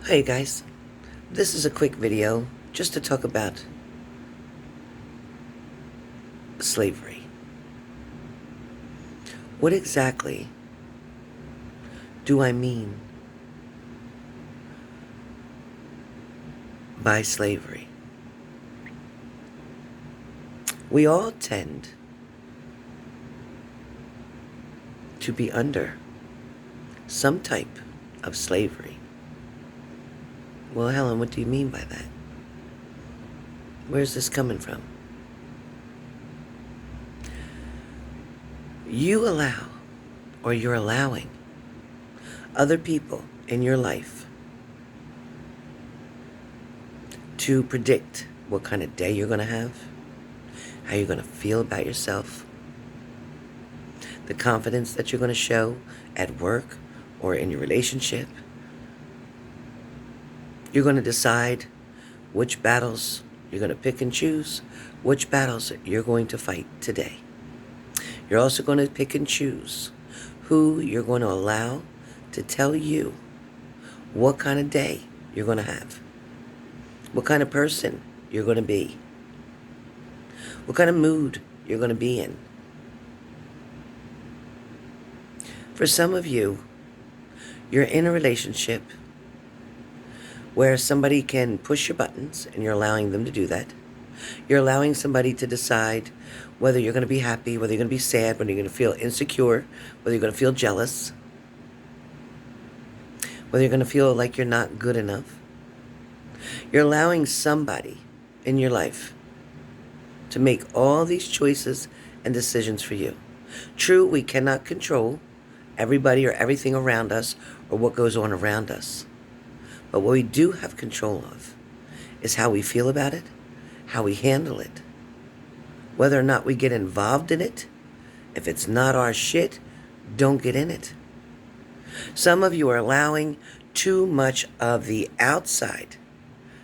Hey guys, this is a quick video just to talk about slavery. What exactly do I mean by slavery? We all tend to be under some type of slavery. Well, Helen, what do you mean by that? Where's this coming from? You allow, or you're allowing, other people in your life to predict what kind of day you're going to have, how you're going to feel about yourself, the confidence that you're going to show at work or in your relationship. You're going to decide which battles you're going to pick and choose, which battles you're going to fight today. You're also going to pick and choose who you're going to allow to tell you what kind of day you're going to have, what kind of person you're going to be, what kind of mood you're going to be in. For some of you, you're in a relationship where somebody can push your buttons and you're allowing them to do that. You're allowing somebody to decide whether you're going to be happy, whether you're going to be sad, whether you're going to feel insecure, whether you're going to feel jealous, whether you're going to feel like you're not good enough. You're allowing somebody in your life to make all these choices and decisions for you. True, we cannot control everybody or everything around us or what goes on around us. But what we do have control of is how we feel about it, how we handle it, whether or not we get involved in it. If it's not our shit, don't get in it. Some of you are allowing too much of the outside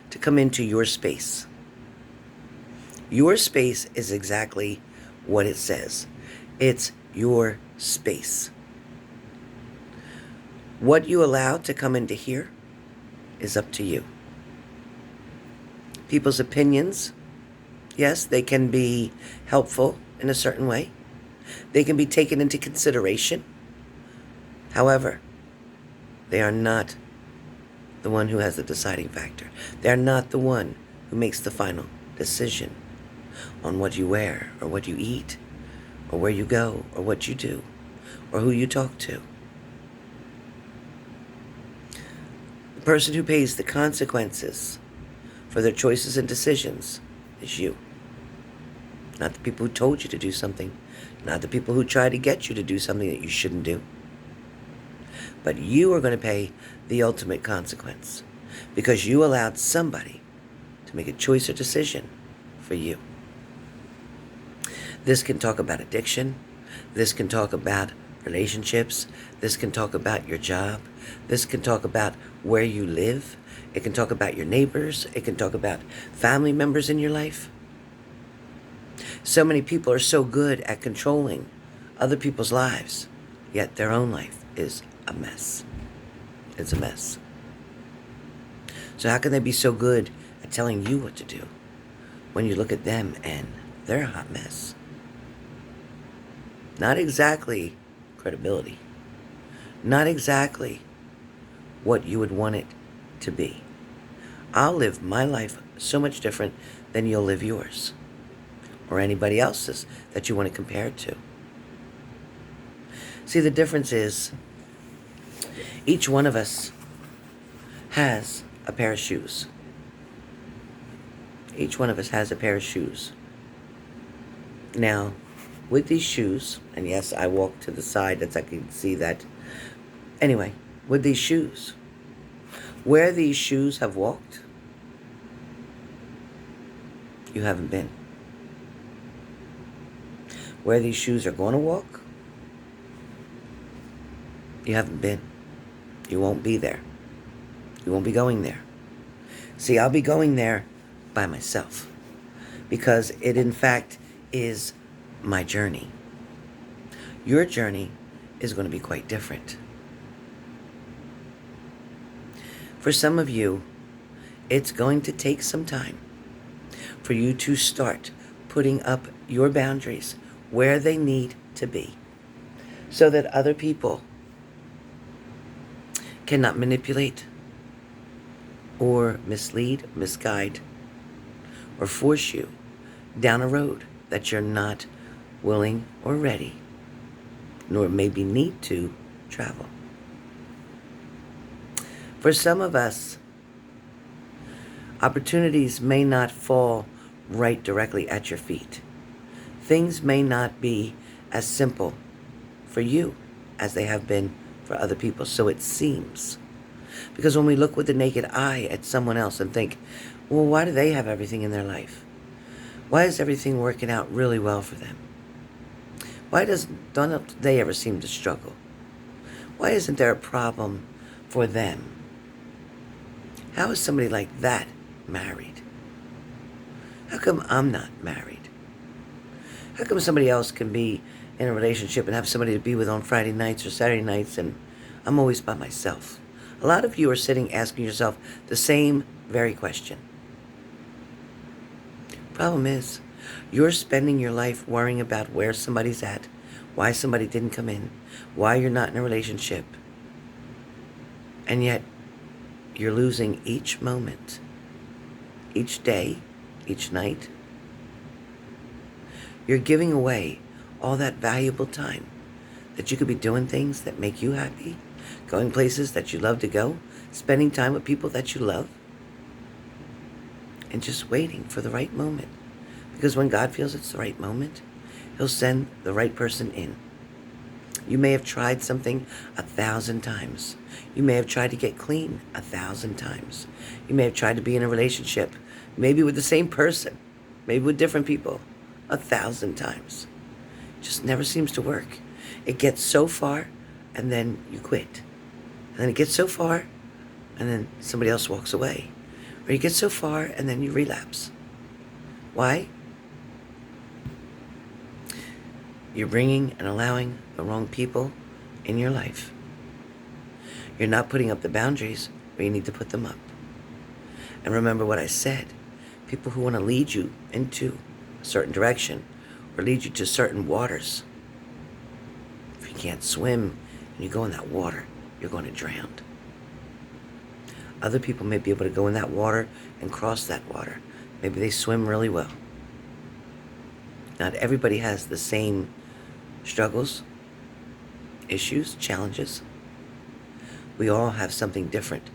to come into your space. Your space is exactly what it says. It's your space. What you allow to come into here is up to you. People's opinions, yes, they can be helpful in a certain way. They can be taken into consideration. However, they are not the one who has the deciding factor. They are not the one who makes the final decision on what you wear or what you eat or where you go or what you do or who you talk to. The person who pays the consequences for their choices and decisions is you. Not the people who told you to do something, not the people who tried to get you to do something that you shouldn't do. But you are going to pay the ultimate consequence because you allowed somebody to make a choice or decision for you. This can talk about addiction. This can talk about relationships. This can talk about your job. This can talk about where you live. It can talk about your neighbors. It can talk about family members in your life. So many people are so good at controlling other people's lives, yet their own life is a mess. It's a mess. So how can they be so good at telling you what to do when you look at them and they're a hot mess? Not exactly credibility. Not exactly what you would want it to be. I'll live my life so much different than you'll live yours or anybody else's that you want to compare it to. See, the difference is each one of us has a pair of shoes. Each one of us has a pair of shoes. Now, with these shoes, and yes, I walk to the side that I can see that. Anyway, with these shoes, where these shoes have walked, you haven't been. Where these shoes are going to walk, you haven't been. You won't be there. You won't be going there. See, I'll be going there by myself because it, in fact, is my journey. Your journey is going to be quite different. For some of you, it's going to take some time for you to start putting up your boundaries where they need to be so that other people cannot manipulate or mislead, misguide, or force you down a road that you're not willing or ready, nor maybe need to travel. For some of us, opportunities may not fall right directly at your feet. Things may not be as simple for you as they have been for other people, so it seems. Because when we look with the naked eye at someone else and think, well, why do they have everything in their life? Why is everything working out really well for them? Why don't they ever seem to struggle? Why isn't there a problem for them? How is somebody like that married? How come I'm not married? How come somebody else can be in a relationship and have somebody to be with on Friday nights or Saturday nights and I'm always by myself? A lot of you are sitting asking yourself the same very question. Problem is, you're spending your life worrying about where somebody's at, why somebody didn't come in, why you're not in a relationship. And yet, you're losing each moment, each day, each night. You're giving away all that valuable time that you could be doing things that make you happy, going places that you love to go, spending time with people that you love, and just waiting for the right moment. Because when God feels it's the right moment, He'll send the right person in. You may have tried something 1,000 times. You may have tried to get clean 1,000 times. You may have tried to be in a relationship, maybe with the same person, maybe with different people, 1,000 times. It just never seems to work. It gets so far, and then you quit. And then it gets so far, and then somebody else walks away. Or you get so far, and then you relapse. Why? You're bringing and allowing the wrong people in your life. You're not putting up the boundaries where you need to put them up. And remember what I said. People who want to lead you into a certain direction or lead you to certain waters. If you can't swim and you go in that water, you're going to drown. Other people may be able to go in that water and cross that water. Maybe they swim really well. Not everybody has the same struggles, issues, challenges. We all have something different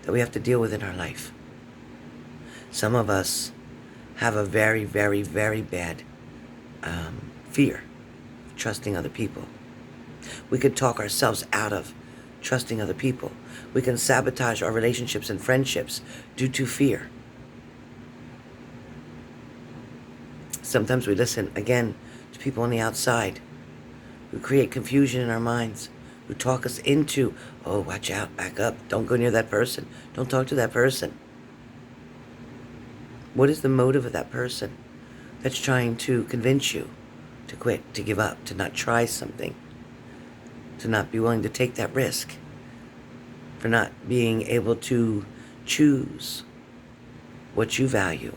that we have to deal with in our life. Some of us have a very, very, very bad fear of trusting other people. We could talk ourselves out of trusting other people. We can sabotage our relationships and friendships due to fear. Sometimes we listen, again, to people on the outside who create confusion in our minds, who talk us into, oh, watch out, back up, don't go near that person, don't talk to that person. What is the motive of that person that's trying to convince you to quit, to give up, to not try something, to not be willing to take that risk, for not being able to choose what you value?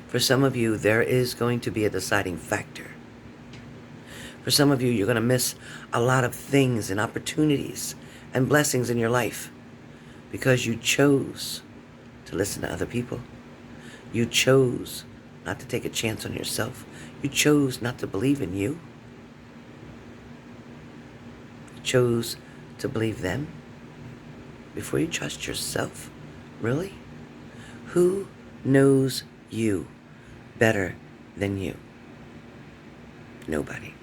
For some of you, there is going to be a deciding factor. For some of you, you're going to miss a lot of things and opportunities and blessings in your life because you chose to listen to other people. You chose not to take a chance on yourself. You chose not to believe in you. You chose to believe them before you trust yourself. Really? Who knows you better than you? Nobody.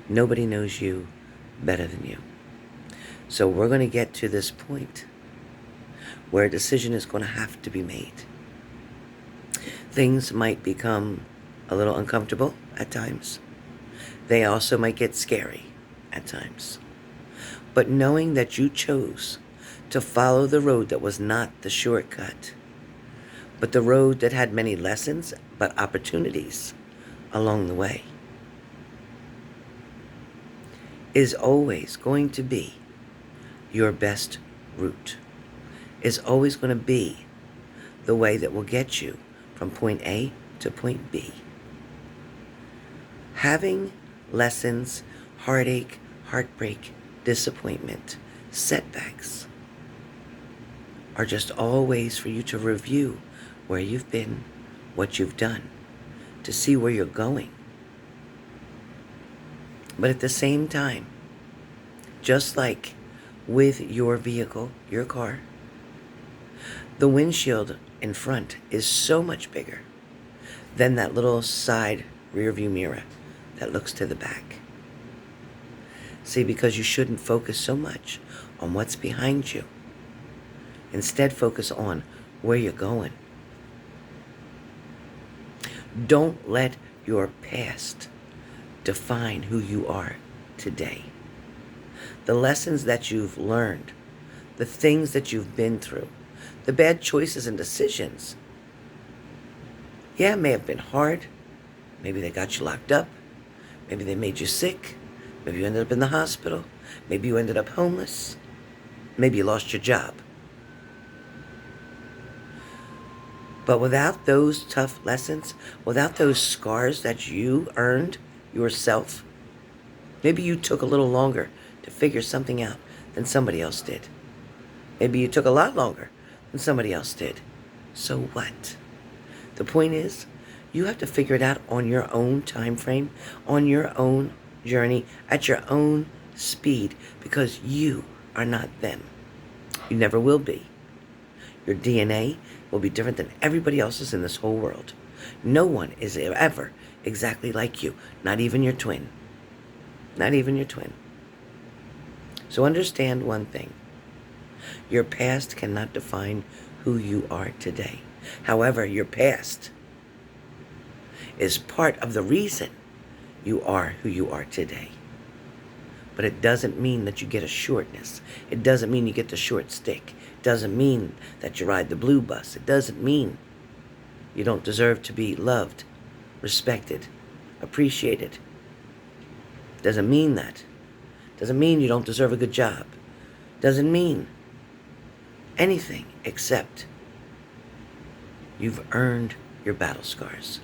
Nobody knows you better than you. So we're going to get to this point where a decision is going to have to be made. Things might become a little uncomfortable at times. They also might get scary at times. But knowing that you chose to follow the road that was not the shortcut, but the road that had many lessons, but opportunities along the way, is always going to be your best route is always going to be the way that will get you from point A to point B. Having lessons, heartache, heartbreak, disappointment, setbacks are just all ways for you to review where you've been, what you've done, to see where you're going. But at the same time, just like with your vehicle, your car, the windshield in front is so much bigger than that little side rear view mirror that looks to the back. See, because you shouldn't focus so much on what's behind you. Instead, focus on where you're going. Don't let your past define who you are today. The lessons that you've learned, the things that you've been through, the bad choices and decisions, yeah, it may have been hard. Maybe they got you locked up. Maybe they made you sick. Maybe you ended up in the hospital. Maybe you ended up homeless. Maybe you lost your job. But without those tough lessons, without those scars that you earned yourself, maybe you took a little longer to figure something out than somebody else did. Maybe you took a lot longer than somebody else did. So what? The point is, you have to figure it out on your own time frame, on your own journey, at your own speed, because you are not them. You never will be. Your DNA will be different than everybody else's in this whole world. No one is ever exactly like you, not even your twin. Not even your twin. So understand one thing. Your past cannot define who you are today. However, your past is part of the reason you are who you are today. But it doesn't mean that you get a shortness. It doesn't mean you get the short stick. It doesn't mean that you ride the blue bus. It doesn't mean you don't deserve to be loved, respected, appreciated. It doesn't mean that. It doesn't mean you don't deserve a good job. It doesn't mean anything except you've earned your battle scars.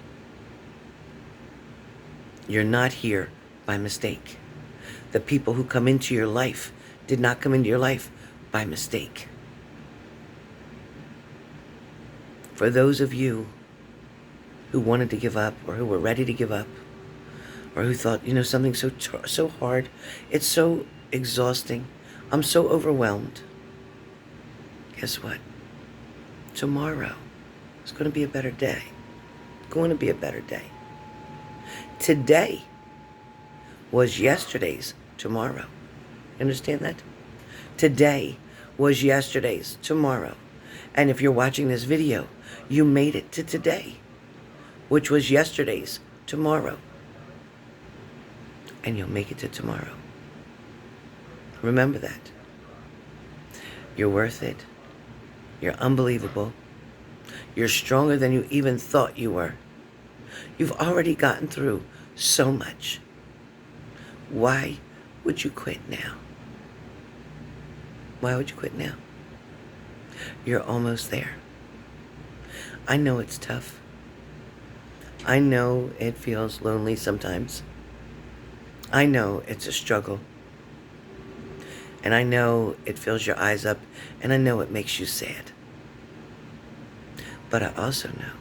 You're not here by mistake. The people who come into your life did not come into your life by mistake. For those of you who wanted to give up, or who were ready to give up, or who thought, something's so hard, it's so exhausting, I'm so overwhelmed. Guess what? Tomorrow is going to be a better day. Going to be a better day. Today was yesterday's tomorrow. You understand that? Today was yesterday's tomorrow. And if you're watching this video, you made it to today, which was yesterday's tomorrow. And you'll make it to tomorrow. Remember that. You're worth it. You're unbelievable. You're stronger than you even thought you were. You've already gotten through so much. Why would you quit now? Why would you quit now? You're almost there. I know it's tough. I know it feels lonely sometimes. I know it's a struggle. And I know it fills your eyes up, and I know it makes you sad. But I also know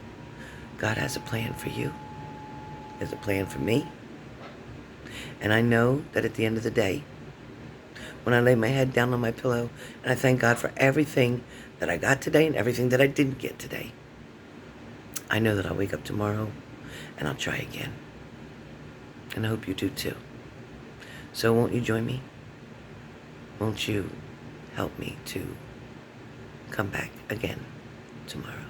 God has a plan for you. He has a plan for me. And I know that at the end of the day, when I lay my head down on my pillow, and I thank God for everything that I got today and everything that I didn't get today, I know that I'll wake up tomorrow and I'll try again. And I hope you do too. So won't you join me? Won't you help me to come back again tomorrow?